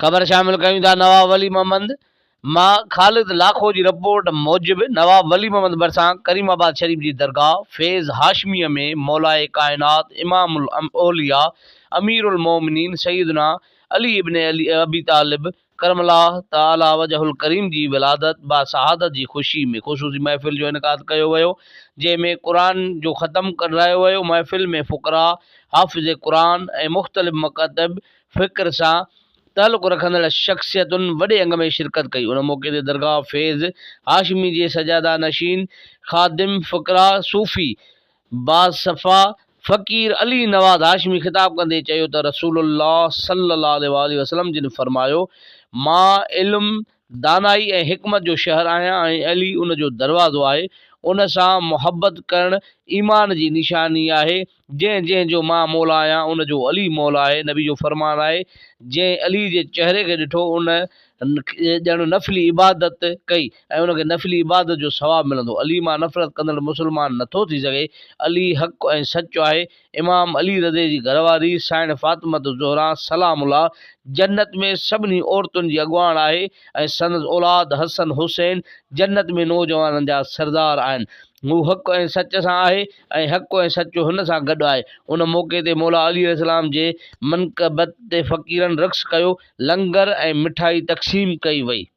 ख़बर शामिल कयूं था नवाब वली मोहम्मद मां ख़ालिद लाखो जी रिपोर्ट मूजिबि नवाब वली मोहम्मद भरिसां करीमाबाद शरीफ़ जी दरगाह फैज़ हाशमीअ में मौलाए कायनात इमामुल औलिया अमीरुल मोमिनीन सैयदना अली इब्न अबी तालिब करमल्लाहु तआला वजहुल करीम जी विलादत बा शहादत जी ख़ुशी में ख़ुसूसी महफ़िल जो इनक़ाद कयो वियो, जंहिंमें क़ुरान जो ख़त्म करायो वियो। महफ़िल में फ़ुक़रा हाफ़िज़ क़ुरान ऐं मुख़्तलिफ़ मकातब फ़िक्र सां ताल्लुक़ रखंदड़ शख़्सियतुनि वॾे अंग में शिरकत कई। उन मौक़े ते दरगाह फैज़ हाशमी जे सजादा नशीन ख़ादिम फ़ुक़रा सूफ़ी बासफ़ा फ़क़ीर अली नवाज़ हाशमी ख़िताब कंदे चयो त रसूलुल्लाह सल्लल्लाहु अलैहि वसल्लम जिन फ़रमायो, मां इल्म दानाई ऐं हिकमत जो शहर आहियां ऐं अली उन जो दरवाज़ो आहे। उन सां मुहबत करणु ईमान जी निशानी आहे। जंहिं जंहिं जो मां मौला आहियां उन जो अली मौला आहे। नबी जो फ़रमान आहे, जंहिं अली जे चहिरे खे ॾिठो उन ॼण नफ़िली इबादत कई ऐं उनखे नफ़िली इबादत जो सवाबु मिलंदो। अली मां नफ़रत कंदड़ मुस्लमान नथो थी सघे। अली हक़ ऐं सचो आहे। इमाम अली रज़े जी घरवारी साइण फ़ातिमत ज़ोहरा सलामुल्लाह जन्नत में सभिनी औरतुनि जी अॻुवाण आहे ऐं संदसि औलाद हसन हुसैन जन्नत में नौजवाननि जा सरदार आहिनि। हू हक़ ऐं सच सां आहे ऐं हक़ ऐं सचो हुन सां गॾु आहे। उन मौक़े ते मौला अली अलैहिस्सलाम जे मनक़बत ते फ़क़ीरनि रक़्स कयो, लंगर ऐं मिठाई तक़सीम कई वई।